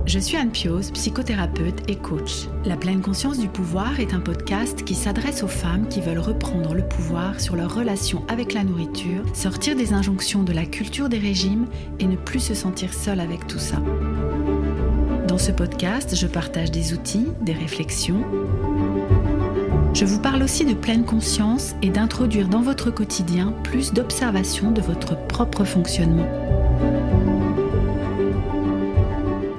Je suis Anne Pioz, psychothérapeute et coach. La pleine conscience du pouvoir est un podcast qui s'adresse aux femmes qui veulent reprendre le pouvoir sur leur relation avec la nourriture, sortir des injonctions de la culture des régimes et ne plus se sentir seule avec tout ça. Dans ce podcast, je partage des outils, des réflexions. Je vous parle aussi de pleine conscience et d'introduire dans votre quotidien plus d'observation de votre propre fonctionnement.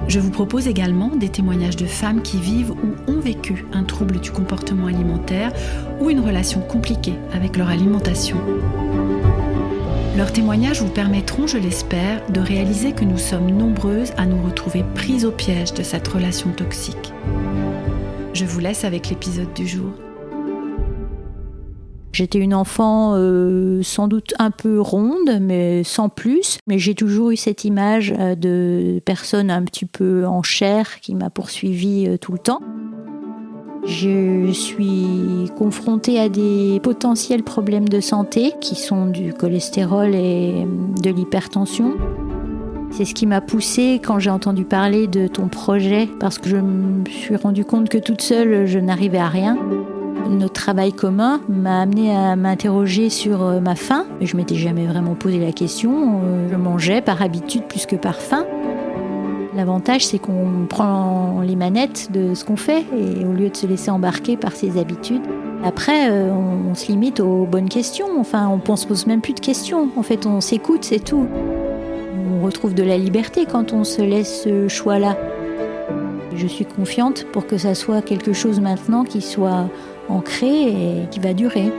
Je vous propose également des témoignages de femmes qui vivent ou ont vécu un trouble du comportement alimentaire ou une relation compliquée avec leur alimentation. Leurs témoignages vous permettront, je l'espère, de réaliser que nous sommes nombreuses à nous retrouver prises au piège de cette relation toxique. Je vous laisse avec l'épisode du jour. J'étais une enfant sans doute un peu ronde, mais sans plus. Mais j'ai toujours eu cette image de personne un petit peu en chair qui m'a poursuivie tout le temps. Je suis confrontée à des potentiels problèmes de santé qui sont du cholestérol et de l'hypertension. C'est ce qui m'a poussée quand j'ai entendu parler de ton projet, parce que je me suis rendu compte que toute seule, je n'arrivais à rien. Notre travail commun m'a amené à m'interroger sur ma faim. Je ne m'étais jamais vraiment posé la question. Je mangeais par habitude plus que par faim. L'avantage, c'est qu'on prend les manettes de ce qu'on fait et au lieu de se laisser embarquer par ses habitudes. Après, on se limite aux bonnes questions. Enfin, on ne se pose même plus de questions. En fait, on s'écoute, c'est tout. On retrouve de la liberté quand on se laisse ce choix-là. Je suis confiante pour que ça soit quelque chose maintenant qui soit ancré et qui va durer.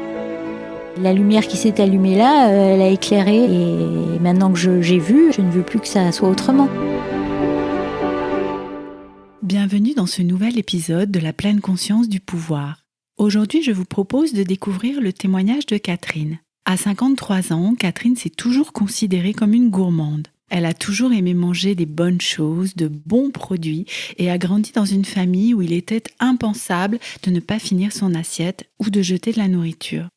La lumière qui s'est allumée là, elle a éclairé et maintenant que j'ai vu, je ne veux plus que ça soit autrement. Bienvenue dans ce nouvel épisode de la pleine conscience du pouvoir. Aujourd'hui, je vous propose de découvrir le témoignage de Catherine. À 53 ans, Catherine s'est toujours considérée comme une gourmande. Elle a toujours aimé manger des bonnes choses, de bons produits et a grandi dans une famille où il était impensable de ne pas finir son assiette ou de jeter de la nourriture.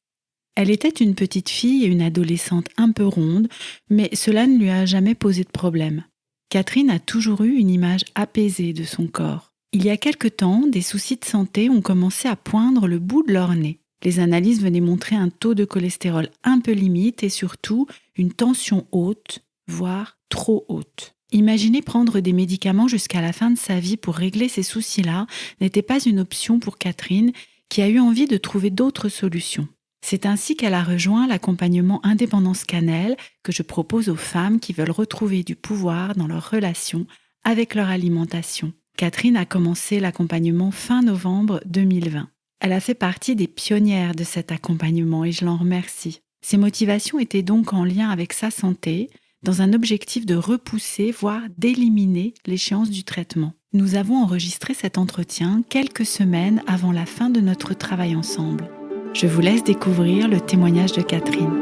Elle était une petite fille et une adolescente un peu ronde, mais cela ne lui a jamais posé de problème. Catherine a toujours eu une image apaisée de son corps. Il y a quelque temps, des soucis de santé ont commencé à poindre le bout de leur nez. Les analyses venaient montrer un taux de cholestérol un peu limite et surtout une tension haute, voire trop haute. Imaginer prendre des médicaments jusqu'à la fin de sa vie pour régler ces soucis-là n'était pas une option pour Catherine, qui a eu envie de trouver d'autres solutions. C'est ainsi qu'elle a rejoint l'accompagnement Indépendance Cannelle que je propose aux femmes qui veulent retrouver du pouvoir dans leur relation avec leur alimentation. Catherine a commencé l'accompagnement fin novembre 2020. Elle a fait partie des pionnières de cet accompagnement et je l'en remercie. Ses motivations étaient donc en lien avec sa santé, dans un objectif de repousser, voire d'éliminer l'échéance du traitement. Nous avons enregistré cet entretien quelques semaines avant la fin de notre travail ensemble. Je vous laisse découvrir le témoignage de Catherine.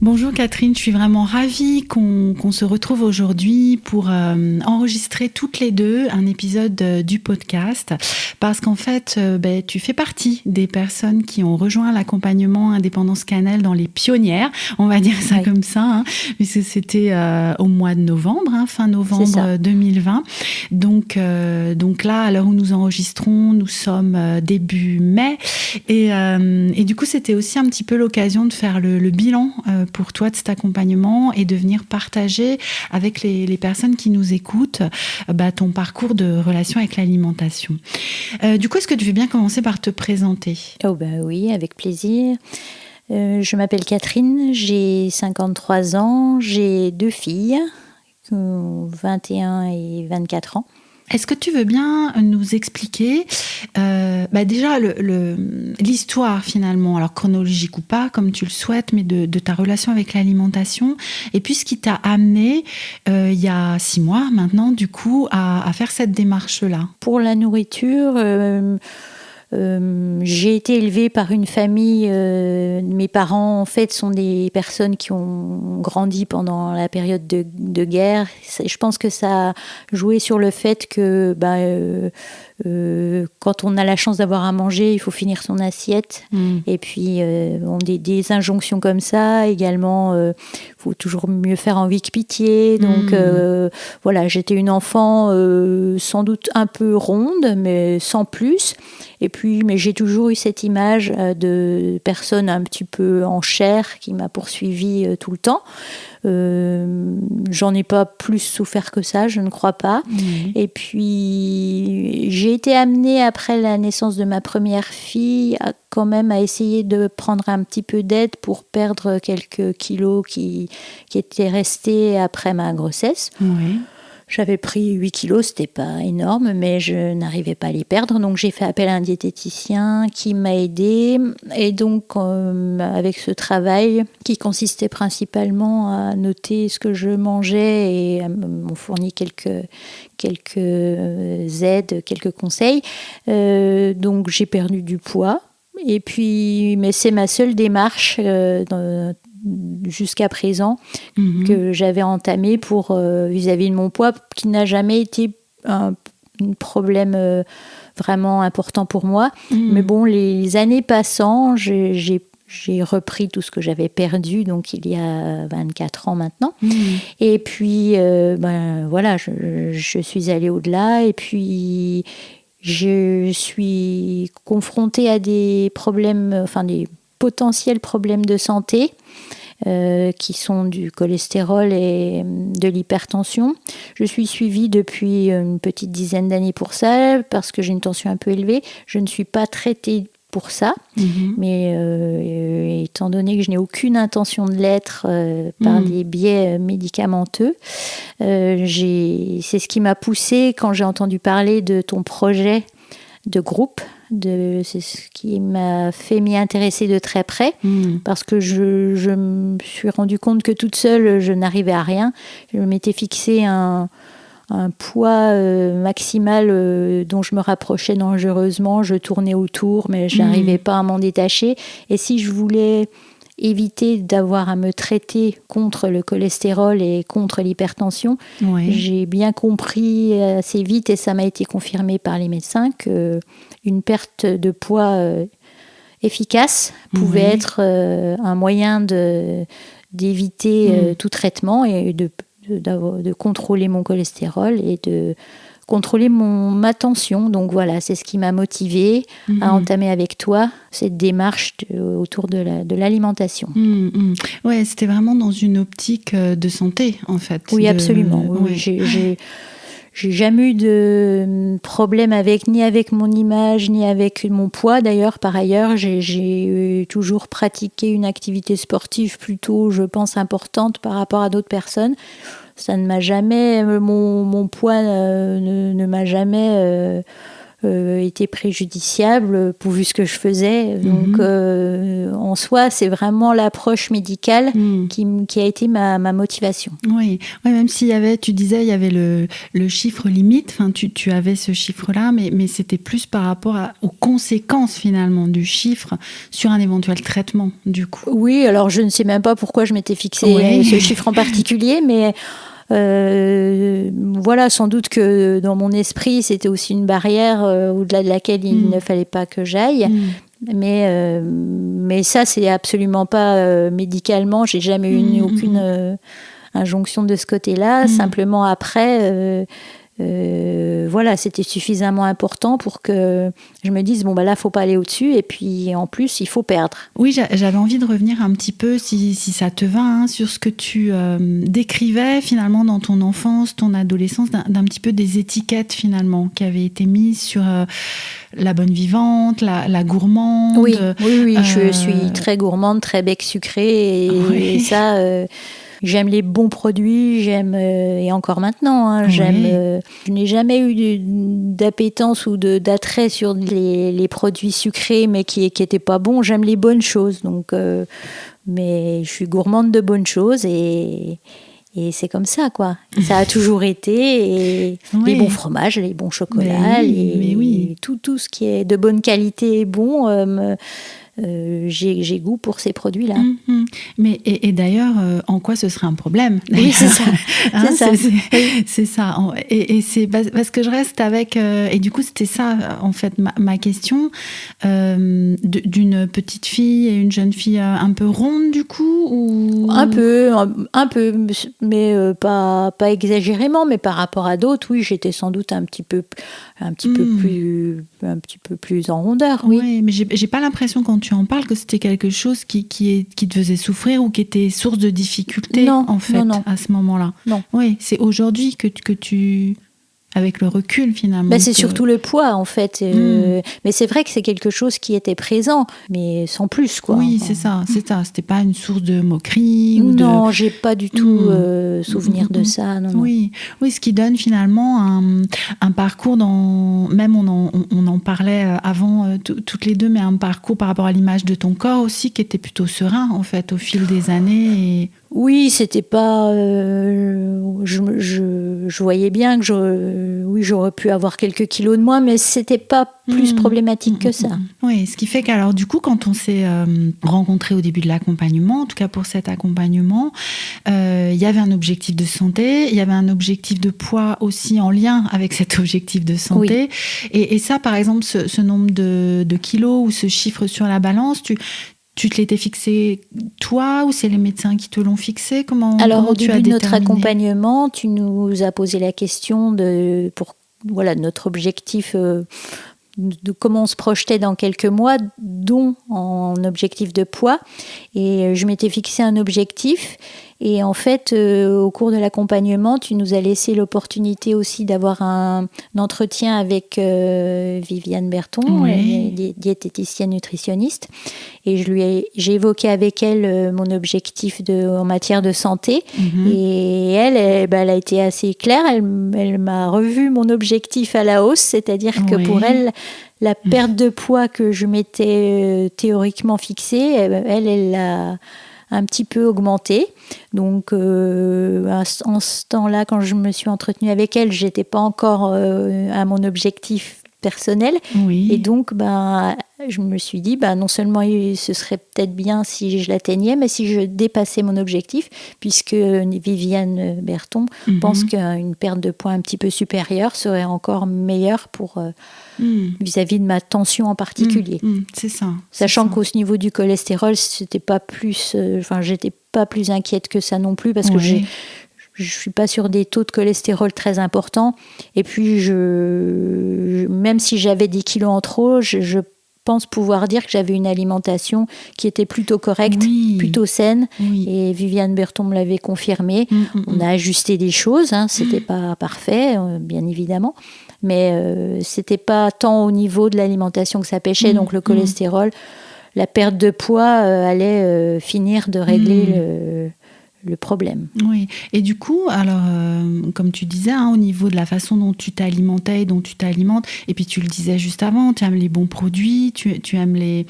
Bonjour Catherine, je suis vraiment ravie qu'on se retrouve aujourd'hui pour enregistrer toutes les deux un épisode du podcast parce qu'en fait, tu fais partie des personnes qui ont rejoint l'accompagnement Indépendance Cannelle dans les pionnières, on va dire ça comme ça, puisque c'était au mois de novembre, fin novembre 2020. Donc là, à l'heure où nous enregistrons, nous sommes début mai et du coup, c'était aussi un petit peu l'occasion de faire le bilan pour toi de cet accompagnement et de venir partager avec les personnes qui nous écoutent ton parcours de relation avec l'alimentation. Du coup, est-ce que tu veux bien commencer par te présenter ? Oui, avec plaisir. Je m'appelle Catherine, j'ai 53 ans, j'ai 2 filles, 21 et 24 ans. Est-ce que tu veux bien nous expliquer déjà l'histoire finalement, alors chronologique ou pas, comme tu le souhaites, mais de ta relation avec l'alimentation et puis ce qui t'a amené il y a 6 mois maintenant du coup à faire cette démarche-là ? Pour la nourriture, J'ai été élevée par une famille. Mes parents, en fait, sont des personnes qui ont grandi pendant la période de guerre. Je pense que ça a joué sur le fait que quand on a la chance d'avoir à manger, il faut finir son assiette. Et puis, des injonctions comme ça. Également, il faut toujours mieux faire envie que pitié. Donc, voilà, j'étais une enfant sans doute un peu ronde, mais sans plus. Et puis, mais j'ai toujours eu cette image de personne un petit peu en chair qui m'a poursuivie tout le temps. J'en ai pas plus souffert que ça, je ne crois pas. Et puis, j'ai été amenée après la naissance de ma première fille quand même à essayer de prendre un petit peu d'aide pour perdre quelques kilos qui étaient restés après ma grossesse. J'avais pris 8 kilos, c'était pas énorme, mais je n'arrivais pas à les perdre. Donc j'ai fait appel à un diététicien qui m'a aidée. Et donc avec ce travail qui consistait principalement à noter ce que je mangeais et à m'en fournir quelques aides, quelques conseils. Donc j'ai perdu du poids. Et puis, mais c'est ma seule démarche jusqu'à présent que j'avais entamé pour vis-à-vis de mon poids, qui n'a jamais été un problème vraiment important pour moi. Mais bon, les années passant, j'ai repris tout ce que j'avais perdu, donc il y a 24 ans maintenant. Et puis, voilà, je suis allée au-delà. Et puis, je suis confrontée à des problèmes, des potentiels problèmes de santé qui sont du cholestérol et de l'hypertension. Je suis suivie depuis une petite dizaine d'années pour ça, parce que j'ai une tension un peu élevée. Je ne suis pas traitée pour ça, mais étant donné que je n'ai aucune intention de l'être par des biais médicamenteux, c'est ce qui m'a poussée quand j'ai entendu parler de ton projet de groupe. C'est ce qui m'a fait m'y intéresser de très près, parce que je me suis rendu compte que toute seule, je n'arrivais à rien. Je m'étais fixé un poids maximal dont je me rapprochais dangereusement. Je tournais autour, mais je n'arrivais pas à m'en détacher. Et si je voulais éviter d'avoir à me traiter contre le cholestérol et contre l'hypertension, j'ai bien compris assez vite, et ça m'a été confirmé par les médecins, qu'une perte de poids efficace pouvait être un moyen d'éviter tout traitement et de contrôler mon cholestérol et de contrôler ma tension. Donc voilà, c'est ce qui m'a motivée à entamer avec toi cette démarche autour de l'alimentation. Ouais, c'était vraiment dans une optique de santé, en fait. Oui, absolument. Oui. J'ai jamais eu de problème ni avec mon image, ni avec mon poids. D'ailleurs, par ailleurs, j'ai toujours pratiqué une activité sportive plutôt, je pense, importante par rapport à d'autres personnes. Ça ne m'a jamais, mon poids ne m'a jamais été préjudiciable pourvu ce que je faisais. Donc, en soi, c'est vraiment l'approche médicale qui a été ma motivation. Oui, même s'il y avait, tu disais, il y avait le chiffre limite, tu avais ce chiffre-là, mais c'était plus par rapport aux conséquences finalement du chiffre sur un éventuel traitement, du coup. Oui, alors je ne sais même pas pourquoi je m'étais fixé ce chiffre en particulier, mais voilà, sans doute que dans mon esprit, c'était aussi une barrière au-delà de laquelle il ne fallait pas que j'aille. Mais ça, c'est absolument pas médicalement. J'ai jamais eu aucune injonction de ce côté-là. Simplement après, voilà, c'était suffisamment important pour que je me dise là, faut pas aller au-dessus. Et puis en plus, il faut perdre. Oui, j'avais envie de revenir un petit peu, si ça te va, sur ce que tu décrivais finalement dans ton enfance, ton adolescence, d'un petit peu des étiquettes finalement qui avaient été mises sur la bonne vivante, la gourmande. Oui, je suis très gourmande, très bec sucré, et ça. J'aime les bons produits, et encore maintenant, je n'ai jamais eu d'appétence ou d'attrait sur les produits sucrés, mais qui étaient pas bons. J'aime les bonnes choses, donc, mais je suis gourmande de bonnes choses, et Et c'est comme ça, quoi. Ça a toujours été. Et les bons fromages, les bons chocolats, tout ce qui est de bonne qualité et bon, j'ai goût pour ces produits-là. Mais et d'ailleurs, en quoi ce serait un problème? Oui, c'est ça. C'est ça. Et c'est parce que je reste avec... et du coup, c'était ça, en fait, ma question. D'une petite fille et une jeune fille un peu ronde, du coup ou... Un peu, mais pas exagérément. Mais par rapport à d'autres, oui, j'étais sans doute un petit peu plus en rondeur. Oui, mais j'ai pas l'impression quand tu en parles que c'était quelque chose qui te faisait souffrir ou qui était source de difficulté, en fait, à ce moment-là. Non. Oui, c'est aujourd'hui que tu... Avec le recul, finalement. C'est surtout le poids, en fait. Mais c'est vrai que c'est quelque chose qui était présent, mais sans plus, quoi. Oui, c'est ça. C'était pas une source de moquerie ou non, j'ai pas du tout souvenir de ça. Non. Oui, ce qui donne finalement un parcours même on en parlait avant toutes les deux, mais un parcours par rapport à l'image de ton corps aussi qui était plutôt serein, en fait, au fil des années. Oui, c'était pas... je voyais bien que j'aurais pu avoir quelques kilos de moins, mais c'était pas plus problématique que ça. Oui, ce qui fait qu'alors du coup, quand on s'est rencontrés au début de l'accompagnement, en tout cas pour cet accompagnement, il y avait un objectif de santé, il y avait un objectif de poids aussi en lien avec cet objectif de santé. Oui. Et ça, par exemple, ce nombre de kilos ou ce chiffre sur la balance, tu te l'étais fixé toi ou c'est les médecins qui te l'ont fixé? Alors, au début de notre accompagnement, tu nous as posé la question de notre objectif, de comment on se projetait dans quelques mois, dont en objectif de poids. Et je m'étais fixé un objectif. Et en fait, au cours de l'accompagnement, tu nous as laissé l'opportunité aussi d'avoir un entretien avec Viviane Berton, diététicienne nutritionniste. Et j'ai évoqué avec elle mon objectif en matière de santé. Et elle a été assez claire. Elle m'a revu mon objectif à la hausse, c'est-à-dire que pour elle, la perte de poids que je m'étais théoriquement fixée, elle l'a un petit peu augmenté. Donc, en ce temps-là, quand je me suis entretenue avec elle, je n'étais pas encore à mon objectif personnel. Et donc, je me suis dit, non seulement ce serait peut-être bien si je l'atteignais, mais si je dépassais mon objectif, puisque Viviane Berton pense qu'une perte de poids un petit peu supérieure serait encore meilleure pour... vis-à-vis de ma tension en particulier. C'est ça. Sachant qu'au niveau du cholestérol, j'étais pas plus inquiète que ça non plus, parce que je suis pas sur des taux de cholestérol très importants. Et puis, même si j'avais des kilos en trop, je pense pouvoir dire que j'avais une alimentation qui était plutôt correcte, plutôt saine. Et Viviane Berton me l'avait confirmé. On a ajusté des choses, c'était pas parfait, bien évidemment. Mais c'était pas tant au niveau de l'alimentation que ça pêchait, donc le cholestérol, la perte de poids allait finir de régler le problème. Oui, et du coup, alors, comme tu disais, au niveau de la façon dont tu t'alimentais et dont tu t'alimentes, et puis tu le disais juste avant, tu aimes les bons produits, tu aimes les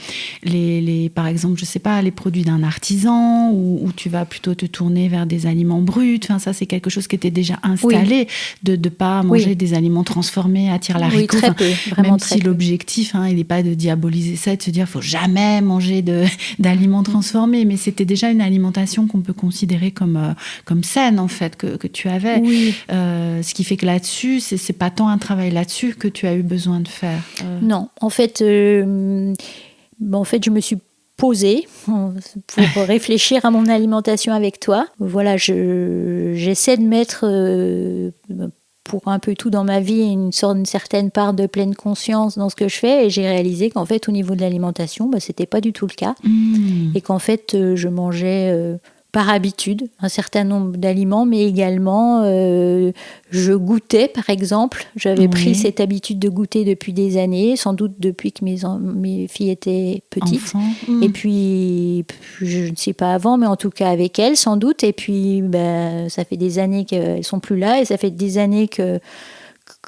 par exemple, je sais pas, les produits d'un artisan, ou tu vas plutôt te tourner vers des aliments bruts. Enfin, ça, c'est quelque chose qui était déjà installé, de ne pas manger des aliments transformés à tire-larigot. Oui, très peu, vraiment même très si peu. L'objectif, il n'est pas de diaboliser ça, de se dire, faut jamais manger d'aliments transformés, mais c'était déjà une alimentation qu'on peut considérer comme saine, en fait, que tu avais. Ce qui fait que là-dessus, c'est pas tant un travail là-dessus que tu as eu besoin de faire. Non, en fait, je me suis posée pour réfléchir à mon alimentation avec toi. Voilà, j'essaie de mettre pour un peu tout dans ma vie une certaine part de pleine conscience dans ce que je fais, et j'ai réalisé qu'en fait, au niveau de l'alimentation, c'était pas du tout le cas. Et qu'en fait, je mangeais... par habitude, un certain nombre d'aliments, mais également, je goûtais, par exemple. J'avais pris cette habitude de goûter depuis des années, sans doute depuis que mes filles étaient petites. Et puis, je ne sais pas avant, mais en tout cas avec elles, sans doute. Et puis, ça fait des années qu'elles ne sont plus là, et ça fait des années que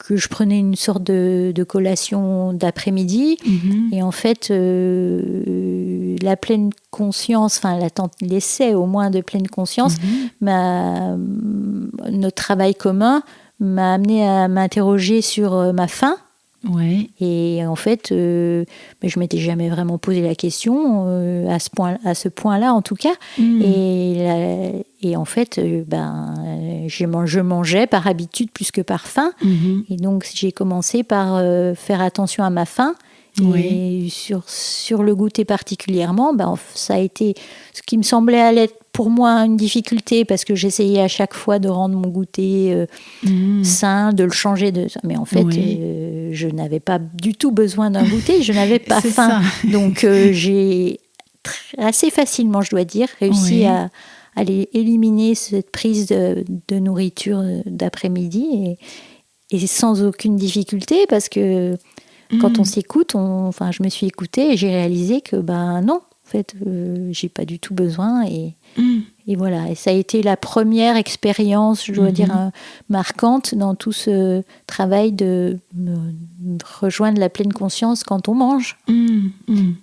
je prenais une sorte de collation d'après-midi. Et en fait, la pleine conscience, enfin l'essai au moins de pleine conscience, notre travail commun m'a amené à m'interroger sur ma faim. Ouais. Et en fait, je m'étais jamais vraiment posé la question à ce point-là en tout cas. Et en fait, je mangeais par habitude plus que par faim. Et donc j'ai commencé par faire attention à ma faim. Et sur le goûter particulièrement, ça a été ce qui me semblait aller pour moi une difficulté parce que j'essayais à chaque fois de rendre mon goûter sain, de le changer. Mais en fait, je n'avais pas du tout besoin d'un goûter, je n'avais pas faim. Donc j'ai assez facilement, je dois dire, réussi à aller éliminer cette prise de nourriture d'après-midi et sans aucune difficulté parce que quand on s'écoute, je me suis écoutée et j'ai réalisé que non, en fait, j'ai pas du tout besoin et voilà. Et ça a été la première expérience, je dois dire, marquante dans tout ce travail de rejoindre la pleine conscience quand on mange.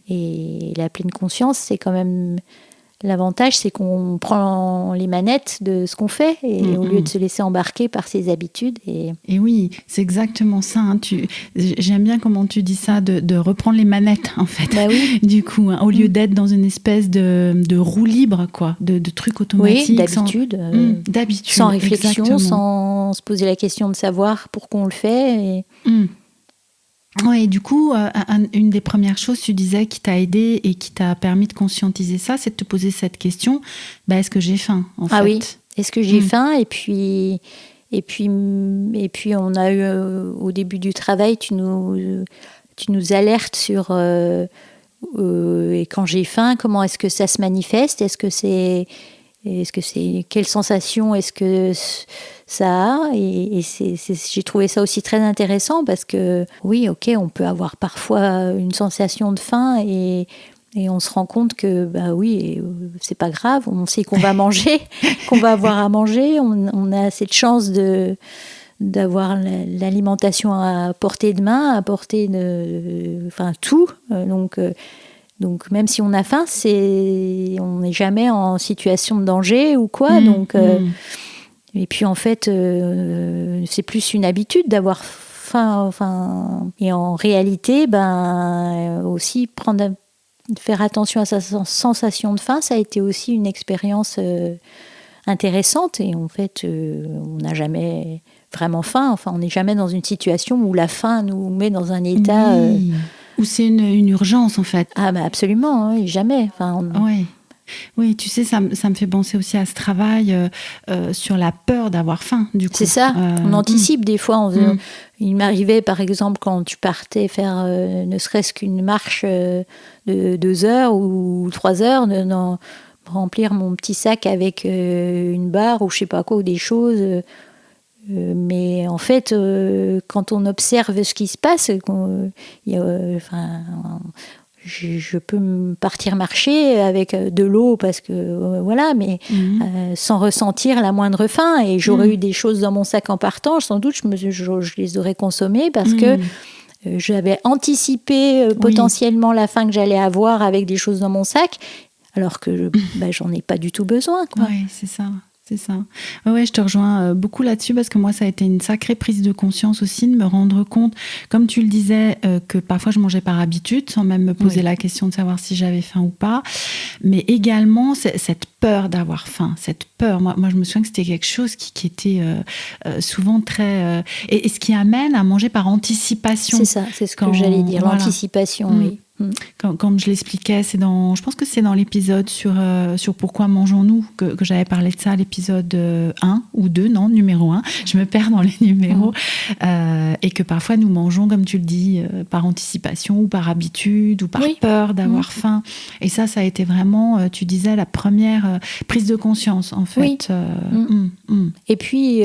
Et la pleine conscience, c'est quand même... L'avantage, c'est qu'on prend les manettes de ce qu'on fait et au lieu de se laisser embarquer par ses habitudes. Et oui, c'est exactement ça. Hein. J'aime bien comment tu dis ça, de reprendre les manettes, en fait. Bah oui. Du coup, au lieu d'être dans une espèce de roue libre, quoi, de trucs automatiques. Oui, d'habitude. D'habitude. Sans réflexion, exactement. sans se poser la question de savoir pourquoi on le fait. Oui, du coup, une des premières choses, tu disais, qui t'a aidé et qui t'a permis de conscientiser ça, c'est de te poser cette question, est-ce que j'ai faim, en fait ? Ah oui, est-ce que j'ai faim ? Et puis, on a eu, au début du travail, tu nous alertes sur et quand j'ai faim, comment est-ce que ça se manifeste ? Quelle sensation est-ce que ça a ? Et j'ai trouvé ça aussi très intéressant parce que oui, ok, on peut avoir parfois une sensation de faim et on se rend compte que c'est pas grave, on sait qu'on va manger, qu'on va avoir à manger, on a cette chance d'avoir l'alimentation à portée de main, à portée de tout, donc même si on a faim, on n'est jamais en situation de danger ou quoi. Et puis en fait, c'est plus une habitude d'avoir faim. Et en réalité, aussi faire attention à sa sensation de faim, ça a été aussi une expérience intéressante. Et en fait, on n'a jamais vraiment faim. On n'est jamais dans une situation où la faim nous met dans un état... Ou c'est une urgence, en fait. Ah absolument, oui, jamais. Oui, tu sais, ça me fait penser aussi à ce travail sur la peur d'avoir faim, du coup. C'est ça, on anticipe des fois. Il m'arrivait, par exemple, quand tu partais faire ne serait-ce qu'une marche de 2 heures ou 3 heures, de remplir mon petit sac avec une barre ou je sais pas quoi, ou des choses... mais en fait, quand on observe ce qui se passe, je peux partir marcher avec de l'eau parce que mais sans ressentir la moindre faim. Et j'aurais eu des choses dans mon sac en partant, sans doute je les aurais consommées parce que j'avais anticipé potentiellement la faim que j'allais avoir avec des choses dans mon sac, alors que j'en ai pas du tout besoin, quoi. Oui, c'est ça. C'est ça. Ouais, je te rejoins beaucoup là-dessus parce que moi, ça a été une sacrée prise de conscience aussi de me rendre compte, comme tu le disais, que parfois je mangeais par habitude sans même me poser la question de savoir si j'avais faim ou pas. Mais également, cette peur d'avoir faim, cette peur. Moi, je me souviens que c'était quelque chose qui était souvent très... et ce qui amène à manger par anticipation. C'est ça, c'est ce que j'allais dire, l'anticipation, oui. Comme je l'expliquais, je pense que c'est dans l'épisode sur pourquoi mangeons-nous que j'avais parlé de ça, l'épisode 1 ou 2, non, numéro 1. Je me perds dans les numéros. Et que parfois nous mangeons, comme tu le dis, par anticipation ou par habitude ou par peur d'avoir faim. Et ça a été vraiment, tu disais, la première prise de conscience, en fait. Et puis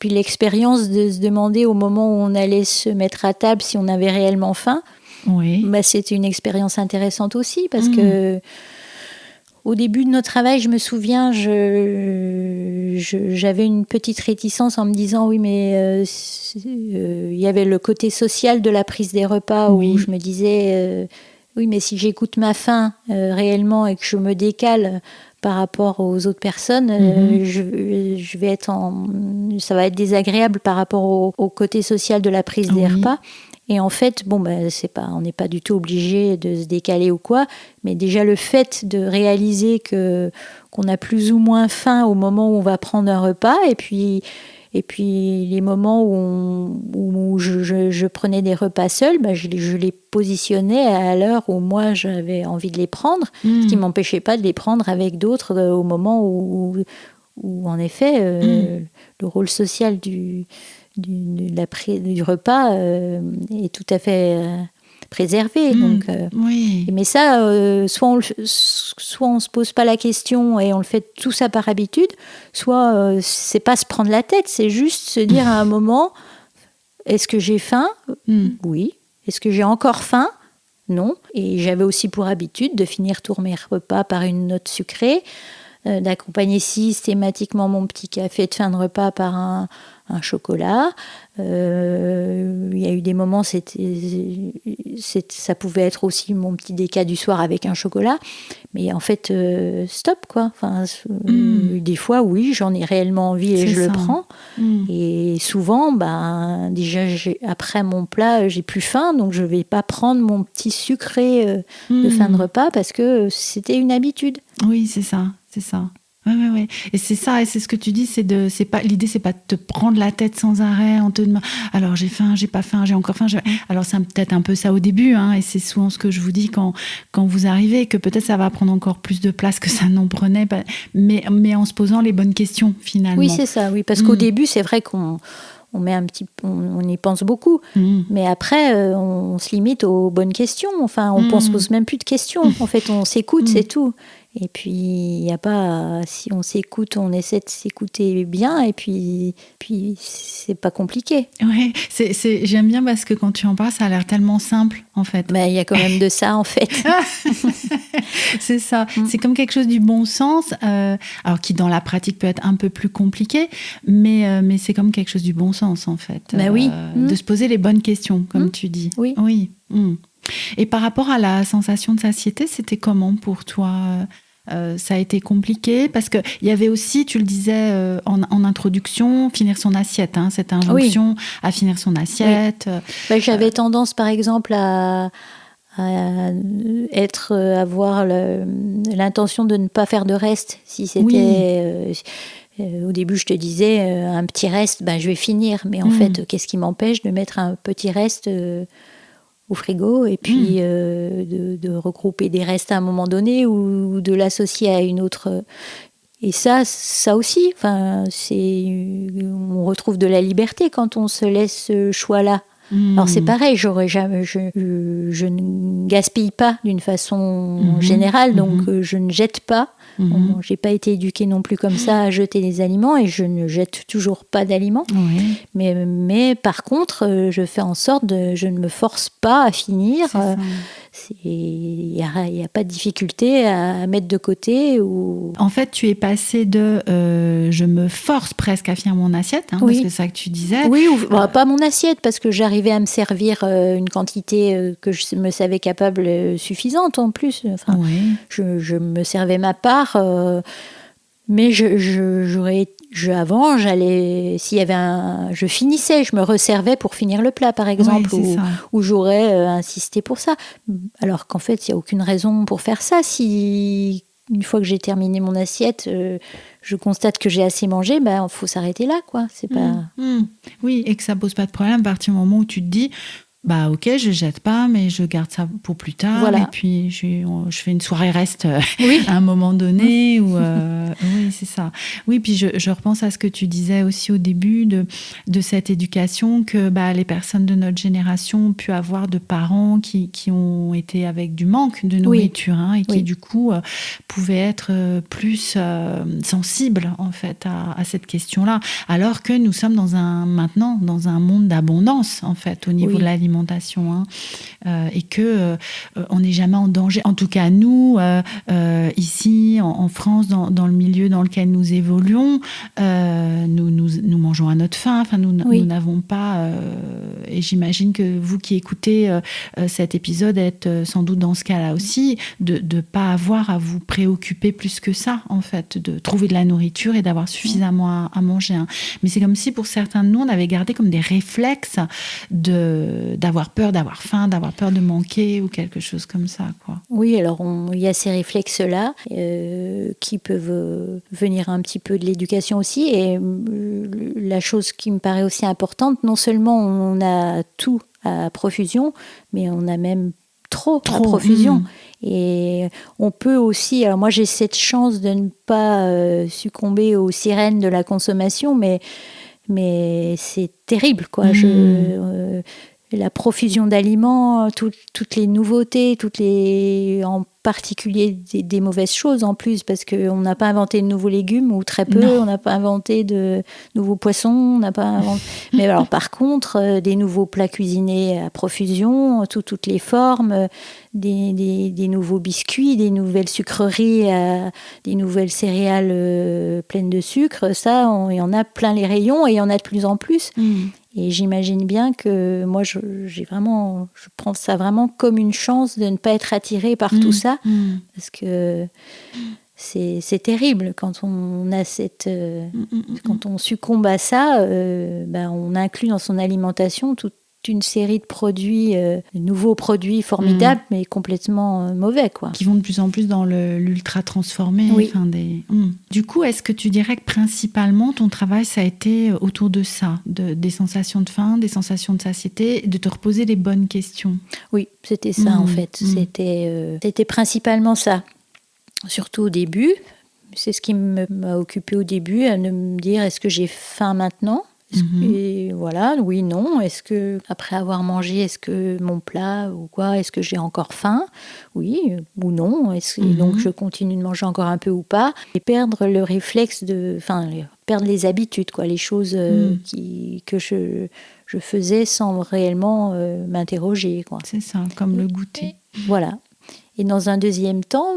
l'expérience de se demander au moment où on allait se mettre à table si on avait réellement faim. Oui. C'était une expérience intéressante aussi parce que au début de notre travail, je me souviens, j'avais une petite réticence en me disant oui, mais il y avait le côté social de la prise des repas où je me disais Oui, mais si j'écoute ma faim réellement et que je me décale par rapport aux autres personnes, je vais ça va être désagréable par rapport au côté social de la prise des repas. Et en fait, on n'est pas du tout obligé de se décaler ou quoi, mais déjà le fait de réaliser qu'on a plus ou moins faim au moment où on va prendre un repas, et puis les moments où je prenais des repas seuls, je les positionnais à l'heure où moi j'avais envie de les prendre, ce qui ne m'empêchait pas de les prendre avec d'autres au moment où en effet, le rôle social du repas est tout à fait préservé. Donc, mais ça, soit on se pose pas la question et on le fait tout ça par habitude, soit c'est pas se prendre la tête, c'est juste se dire à un moment, est-ce que j'ai faim ? Oui. Est-ce que j'ai encore faim ? Non. Et j'avais aussi pour habitude de finir tous mes repas par une note sucrée, d'accompagner systématiquement mon petit café de fin de repas par un chocolat. Il y a eu des moments, ça pouvait être aussi mon petit déca du soir avec un chocolat. Mais en fait, stop, quoi. Enfin, des fois, oui, j'en ai réellement envie et je le prends. Et souvent, déjà, après mon plat, j'ai plus faim, donc je ne vais pas prendre mon petit sucré de fin de repas parce que c'était une habitude. Oui, c'est ça. Ouais. Et c'est ça, et c'est ce que tu dis, l'idée, c'est pas de te prendre la tête sans arrêt en te demandant, alors j'ai faim, j'ai pas faim, j'ai encore faim. Alors c'est peut-être un peu ça au début, et c'est souvent ce que je vous dis quand vous arrivez, que peut-être ça va prendre encore plus de place que ça n'en prenait, mais en se posant les bonnes questions finalement. Oui, c'est ça, oui, parce qu'au début, c'est vrai qu'on y pense beaucoup, mais après, on se limite aux bonnes questions. Enfin, on ne se pose même plus de questions. En fait, on s'écoute, c'est tout. Et puis, il y a pas, si on s'écoute, on essaie de s'écouter bien, et puis c'est pas compliqué. Ouais, j'aime bien parce que quand tu en parles, ça a l'air tellement simple, en fait. Il y a quand même de ça, en fait. C'est ça. C'est comme quelque chose du bon sens, alors qui dans la pratique peut être un peu plus compliqué, mais c'est comme quelque chose du bon sens, en fait. Oui. De se poser les bonnes questions, comme tu dis. Oui. Et par rapport à la sensation de satiété, c'était comment pour toi ? Ça a été compliqué parce qu'il y avait aussi, tu le disais en introduction, finir son assiette, cette injonction à finir son assiette. Oui. J'avais tendance, par exemple, à avoir l'intention de ne pas faire de reste. Si c'était... au début, je te disais, un petit reste, je vais finir. Mais en fait, qu'est-ce qui m'empêche de mettre un petit reste au frigo et puis de regrouper des restes à un moment donné ou de l'associer à une autre. Et ça aussi, on retrouve de la liberté quand on se laisse ce choix-là. Alors c'est pareil, je ne gaspille pas d'une façon générale, donc je ne jette pas. J'ai pas été éduquée non plus comme ça à jeter des aliments et je ne jette toujours pas d'aliments. Oui. Mais par contre, je fais en sorte je ne me force pas à finir. Il n'y a pas de difficulté à mettre de côté. En fait, tu es passée de je me force presque à finir mon assiette, parce que c'est ça que tu disais. Oui, pas mon assiette, parce que j'arrivais à me servir une quantité que je me savais capable suffisante en plus. Je me servais ma part, mais avant, s'il y avait je finissais, je me resservais pour finir le plat, par exemple, ou j'aurais insisté pour ça. Alors qu'en fait, il n'y a aucune raison pour faire ça. Si une fois que j'ai terminé mon assiette, je constate que j'ai assez mangé, faut s'arrêter là, quoi. C'est pas... Oui, et que ça pose pas de problème à partir du moment où tu te dis, ok, je jette pas, mais je garde ça pour plus tard. Voilà. Et puis je fais une soirée reste à un moment donné. Oui, c'est ça. Oui, puis je repense à ce que tu disais aussi au début de cette éducation que les personnes de notre génération ont pu avoir de parents qui ont été avec du manque de nourriture et qui du coup pouvaient être plus sensibles en fait à cette question-là. Alors que nous sommes maintenant dans un monde d'abondance en fait au niveau de l'alimentation. Et que on n'est jamais en danger. En tout cas, nous, ici, en France, dans le milieu dans lequel nous évoluons, nous mangeons à notre faim. Enfin, nous n'avons pas et j'imagine que vous qui écoutez cet épisode êtes sans doute dans ce cas-là aussi, de ne pas avoir à vous préoccuper plus que ça, en fait, de trouver de la nourriture et d'avoir suffisamment à manger. Hein. Mais c'est comme si pour certains de nous, on avait gardé comme des réflexes d'avoir peur d'avoir faim, d'avoir peur de manquer ou quelque chose comme ça, quoi. Oui, alors il y a ces réflexes-là qui peuvent venir un petit peu de l'éducation aussi. Et la chose qui me paraît aussi importante, non seulement on a tout à profusion, mais on a même trop à profusion. Et on peut aussi... Alors moi, j'ai cette chance de ne pas succomber aux sirènes de la consommation, mais c'est terrible, quoi. La profusion d'aliments, toutes les nouveautés, en particulier des mauvaises choses en plus, parce qu'on n'a pas inventé de nouveaux légumes, ou très peu, on n'a pas inventé de nouveaux poissons, on n'a pas inventé... Mais alors par contre, des nouveaux plats cuisinés à profusion, toutes les formes, des nouveaux biscuits, des nouvelles sucreries, des nouvelles céréales pleines de sucre, ça, il y en a plein les rayons et il y en a de plus en plus. Et j'imagine bien que moi, je prends ça vraiment comme une chance de ne pas être attirée par tout ça, parce que c'est terrible quand on a quand on succombe à ça, on inclut dans son alimentation toute une série de produits, de nouveaux produits formidables, mais complètement mauvais, quoi. Qui vont de plus en plus dans l'ultra transformé. Oui. Du coup, est-ce que tu dirais que principalement ton travail, ça a été autour de ça, des sensations de faim, des sensations de satiété, de te reposer les bonnes questions? Oui, c'était ça en fait. C'était principalement ça. Surtout au début. C'est ce qui m'a occupée au début, à me dire, est-ce que j'ai faim maintenant ? Et voilà, oui, non. Est-ce que, après avoir mangé, est-ce que mon plat ou quoi, est-ce que j'ai encore faim ? Oui ou non. Et donc je continue de manger encore un peu ou pas ? Et perdre le réflexe perdre les habitudes, quoi, les choses que je faisais sans réellement m'interroger, quoi. C'est ça, comme le goûter. Voilà. Et dans un deuxième temps,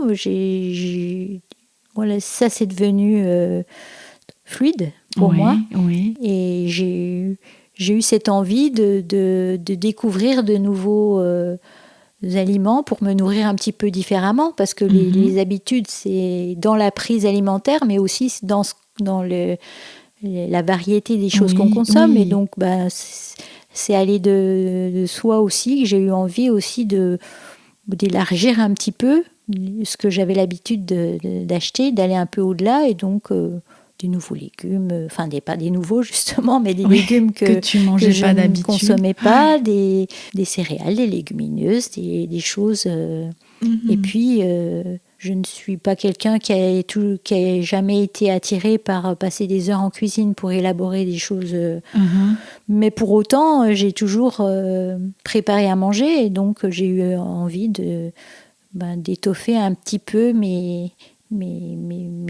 voilà, ça c'est devenu fluide pour moi. Oui. Et j'ai eu cette envie de découvrir de nouveaux aliments pour me nourrir un petit peu différemment, parce que les habitudes, c'est dans la prise alimentaire, mais aussi dans la variété des choses qu'on consomme. Et donc, c'est aller de soi aussi, que j'ai eu envie aussi d'élargir un petit peu ce que j'avais l'habitude d'acheter, d'aller un peu au-delà, et donc des nouveaux légumes, pas des nouveaux justement, mais des légumes que tu mangeais je ne consommais pas, des céréales, des légumineuses, des choses. Et puis, je ne suis pas quelqu'un qui a jamais été attiré par passer des heures en cuisine pour élaborer des choses. Mais pour autant, j'ai toujours préparé à manger, et donc j'ai eu envie d'étoffer un petit peu mes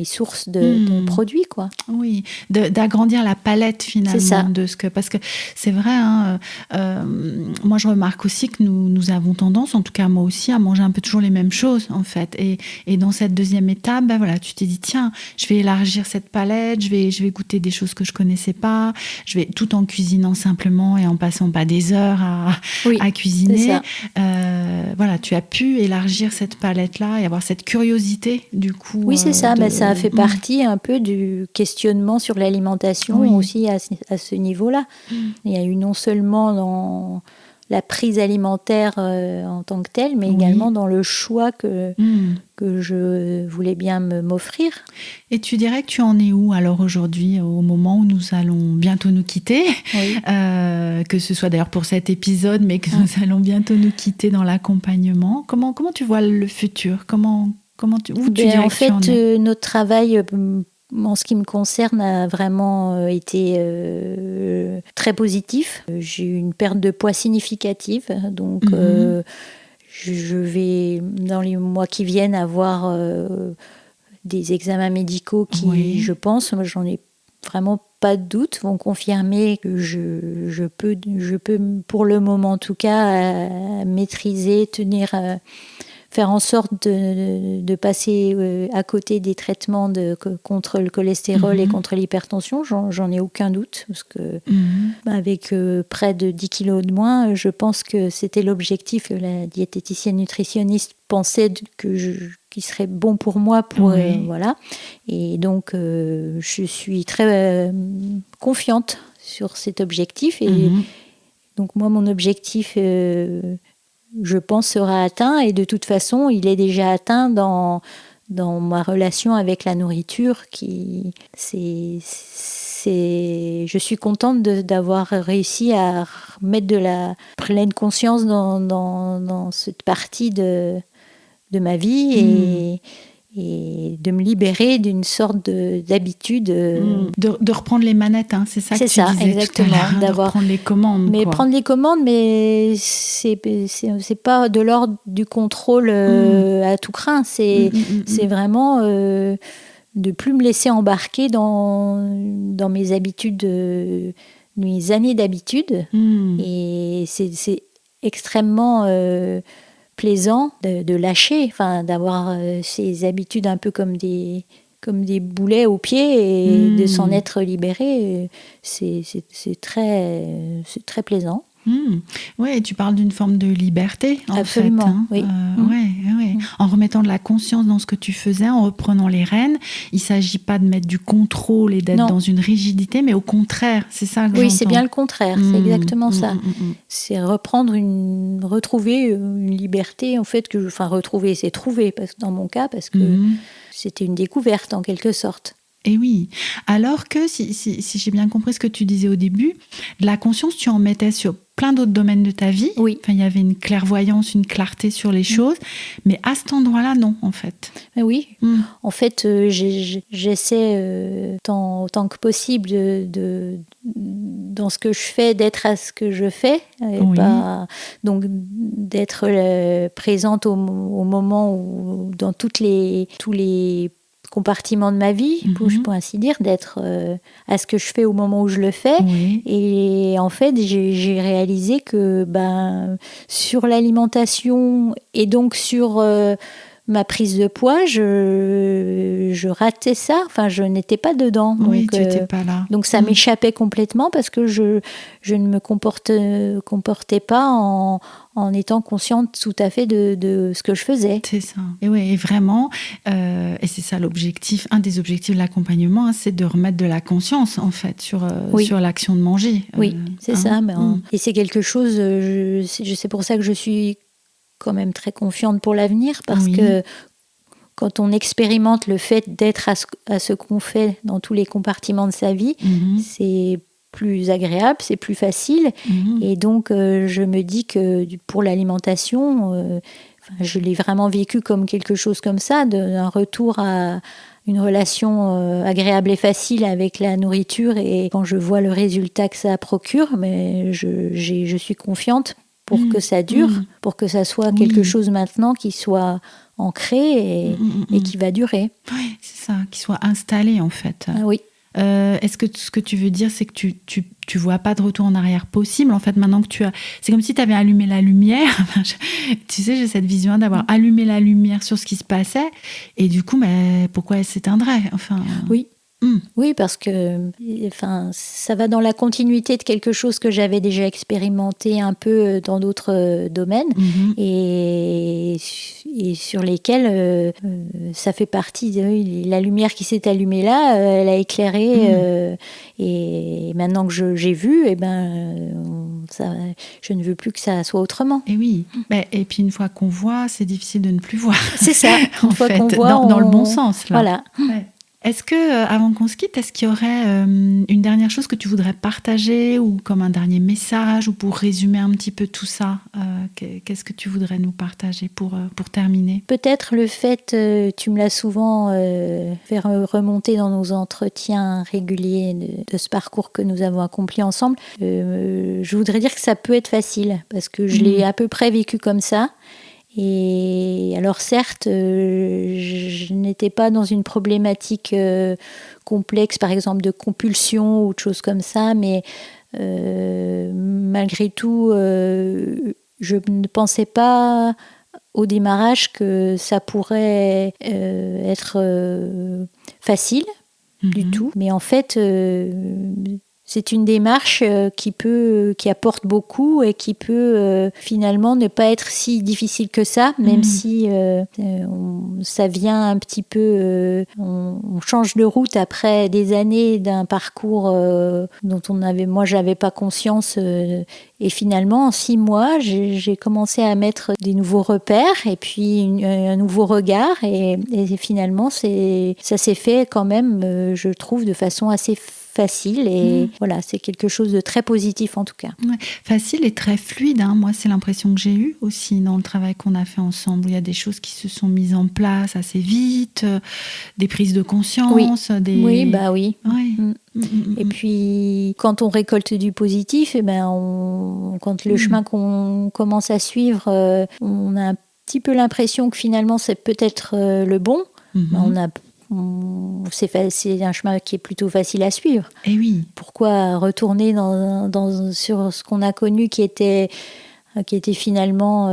sources de produits, quoi. Oui, d'agrandir la palette finalement. C'est ça. Parce que c'est vrai, hein, moi je remarque aussi que nous avons tendance, en tout cas moi aussi, à manger un peu toujours les mêmes choses en fait. Et dans cette deuxième étape, voilà, tu t'es dit tiens, je vais élargir cette palette, je vais goûter des choses que je connaissais pas, tout en cuisinant simplement et en passant pas des heures à cuisiner. C'est ça. Voilà, tu as pu élargir cette palette-là et avoir cette curiosité du coup. Oui, c'est ça. Ça a fait partie un peu du questionnement sur l'alimentation aussi à ce niveau-là. Il y a eu non seulement dans la prise alimentaire en tant que telle, mais également dans le choix que je voulais bien m'offrir. Et tu dirais que tu en es où alors aujourd'hui, au moment où nous allons bientôt nous quitter, que ce soit d'ailleurs pour cet épisode, mais que nous allons bientôt nous quitter dans l'accompagnement. Comment tu vois le futur ? Où tu dirais en que fait, tu en es ? notre travail, en ce qui me concerne, a vraiment été très positif. J'ai eu une perte de poids significative, donc je vais, dans les mois qui viennent, avoir des examens médicaux qui, je pense, moi, j'en ai vraiment pas de doute, vont confirmer que je peux, pour le moment en tout cas, maîtriser, tenir faire en sorte de passer à côté des traitements contre le cholestérol et contre l'hypertension, j'en ai aucun doute, parce que avec près de 10 kilos de moins, je pense que c'était l'objectif que la diététicienne nutritionniste pensait qui serait bon pour moi, voilà. Et donc, je suis très confiante sur cet objectif. Et donc, moi, mon objectif, je pense, sera atteint. Et de toute façon, il est déjà atteint dans ma relation avec la nourriture. Je suis contente d'avoir réussi à mettre de la pleine conscience dans cette partie de ma vie et de me libérer d'une sorte d'habitude. De reprendre les manettes, hein, c'est ça que tu disais exactement, tout à l'heure, de reprendre les commandes. Mais prendre les commandes, mais c'est pas de l'ordre du contrôle à tout crin. C'est vraiment de plus me laisser embarquer dans mes habitudes, mes années d'habitude. Et c'est extrêmement plaisant de lâcher, d'avoir ces habitudes un peu comme des boulets aux pieds et de s'en être libéré. C'est très plaisant. Oui, tu parles d'une forme de liberté, en Absolument, fait. Hein. Oui. En remettant de la conscience dans ce que tu faisais, en reprenant les rênes, il ne s'agit pas de mettre du contrôle et d'être dans une rigidité, mais au contraire, c'est ça que j'entends. Oui, c'est bien le contraire, c'est exactement ça. C'est retrouver une liberté, en fait, retrouver, c'est trouver, parce que dans mon cas, parce que c'était une découverte, en quelque sorte. Et oui, alors que si j'ai bien compris ce que tu disais au début, de la conscience, tu en mettais sur plein d'autres domaines de ta vie. Oui. Enfin, il y avait une clairvoyance, une clarté sur les choses, mais à cet endroit-là, non, en fait. Oui, en fait, j'essaie autant que possible dans ce que je fais, d'être à ce que je fais, donc d'être présente au moment où dans tous les compartiments de ma vie, pour ainsi dire, d'être à ce que je fais au moment où je le fais. Et en fait, j'ai réalisé que sur l'alimentation et donc sur ma prise de poids, je ratais ça. Enfin, je n'étais pas dedans. Oui, donc, tu n'étais pas là. Donc ça m'échappait complètement parce que je ne me comportais pas en étant consciente tout à fait de ce que je faisais. C'est ça. Et oui, et vraiment, et c'est ça l'objectif, un des objectifs de l'accompagnement, hein, c'est de remettre de la conscience, en fait, sur l'action de manger. Oui, c'est ça. Et c'est quelque chose, c'est pour ça que je suis quand même très confiante pour l'avenir, parce que quand on expérimente le fait d'être à ce qu'on fait dans tous les compartiments de sa vie, c'est plus agréable, c'est plus facile. Et donc, je me dis que pour l'alimentation, je l'ai vraiment vécu comme quelque chose comme ça, un retour à une relation agréable et facile avec la nourriture. Et quand je vois le résultat que ça procure, mais je suis confiante pour que ça dure, pour que ça soit quelque chose maintenant qui soit ancré et qui va durer. Oui, c'est ça, qui soit installé en fait. Ah, oui. Est-ce que ce que tu veux dire, c'est que tu vois pas de retour en arrière possible? En fait, maintenant que c'est comme si tu avais allumé la lumière. Tu sais, j'ai cette vision d'avoir allumé la lumière sur ce qui se passait. Et du coup, pourquoi elle s'éteindrait? Oui. Oui, parce que ça va dans la continuité de quelque chose que j'avais déjà expérimenté un peu dans d'autres domaines et sur lesquels ça fait partie de la lumière qui s'est allumée là, elle a éclairé et maintenant que j'ai vu, je ne veux plus que ça soit autrement. Et oui, et puis une fois qu'on voit, c'est difficile de ne plus voir. C'est ça, une fois qu'on voit, dans le bon sens. Là. Voilà. Ouais. Est-ce que, avant qu'on se quitte, est-ce qu'il y aurait une dernière chose que tu voudrais partager ou comme un dernier message ou pour résumer un petit peu tout ça, qu'est-ce que tu voudrais nous partager pour terminer? Peut-être le fait, tu me l'as souvent fait remonter dans nos entretiens réguliers de ce parcours que nous avons accompli ensemble. Je voudrais dire que ça peut être facile parce que je l'ai à peu près vécu comme ça. Et alors certes, je n'étais pas dans une problématique complexe, par exemple de compulsion ou de choses comme ça, mais malgré tout, je ne pensais pas au démarrage que ça pourrait être facile du tout. Mais en fait, c'est une démarche qui apporte beaucoup et qui peut finalement ne pas être si difficile que ça, même si ça vient un petit peu... on change de route après des années d'un parcours dont moi, j'avais pas conscience. Et finalement, en 6 mois, j'ai commencé à mettre des nouveaux repères et puis un nouveau regard. Et finalement, ça s'est fait quand même, je trouve, de façon assez facile. Et voilà, c'est quelque chose de très positif en tout cas. Ouais, facile et très fluide. Moi, c'est l'impression que j'ai eue aussi dans le travail qu'on a fait ensemble. Il y a des choses qui se sont mises en place assez vite, des prises de conscience. Oui, bah oui. Ouais. Et puis, quand on récolte du positif, quand le chemin qu'on commence à suivre, on a un petit peu l'impression que finalement, c'est peut-être le bon. C'est un chemin qui est plutôt facile à suivre. Et oui. Pourquoi retourner sur ce qu'on a connu qui était finalement...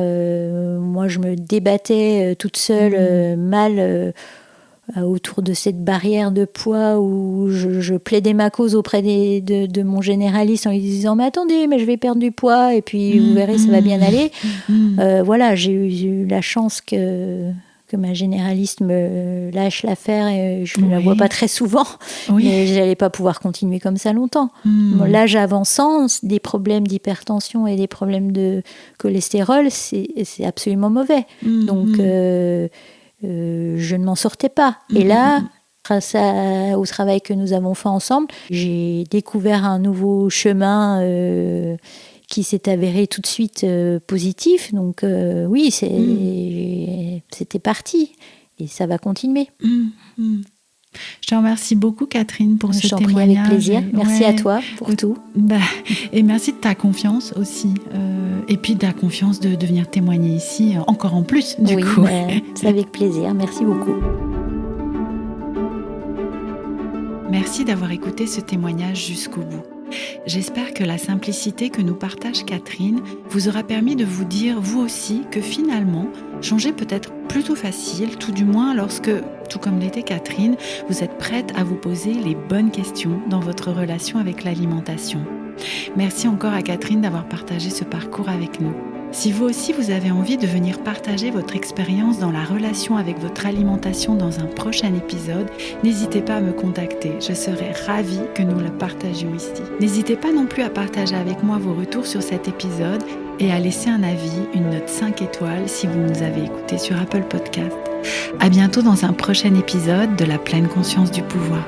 moi, je me débattais toute seule, mal... autour de cette barrière de poids où je plaidais ma cause auprès de mon généraliste en lui disant « Mais attendez, mais je vais perdre du poids et puis vous verrez, ça va bien aller. » Voilà, j'ai eu la chance que ma généraliste me lâche l'affaire et je ne la vois pas très souvent. Mais je n'allais pas pouvoir continuer comme ça longtemps. L'âge avançant, des problèmes d'hypertension et des problèmes de cholestérol, c'est absolument mauvais. Donc... je ne m'en sortais pas. Et là, grâce au travail que nous avons fait ensemble, j'ai découvert un nouveau chemin qui s'est avéré tout de suite positif. Donc oui, c'était parti. Et ça va continuer. Je te remercie beaucoup, Catherine, pour ce témoignage. J'en prie, avec plaisir. Merci à toi pour tout. Et merci de ta confiance aussi. Et puis de ta confiance de venir témoigner ici, encore en plus, du coup. C'est avec plaisir. Merci beaucoup. Merci d'avoir écouté ce témoignage jusqu'au bout. J'espère que la simplicité que nous partage Catherine vous aura permis de vous dire, vous aussi, que finalement, changer peut être plutôt facile, tout du moins lorsque, tout comme l'était Catherine, vous êtes prête à vous poser les bonnes questions dans votre relation avec l'alimentation. Merci encore à Catherine d'avoir partagé ce parcours avec nous. Si vous aussi vous avez envie de venir partager votre expérience dans la relation avec votre alimentation dans un prochain épisode, n'hésitez pas à me contacter. Je serai ravie que nous le partagions ici. N'hésitez pas non plus à partager avec moi vos retours sur cet épisode et à laisser un avis, une note 5 étoiles si vous nous avez écoutés sur Apple Podcast. À bientôt dans un prochain épisode de La pleine conscience du pouvoir.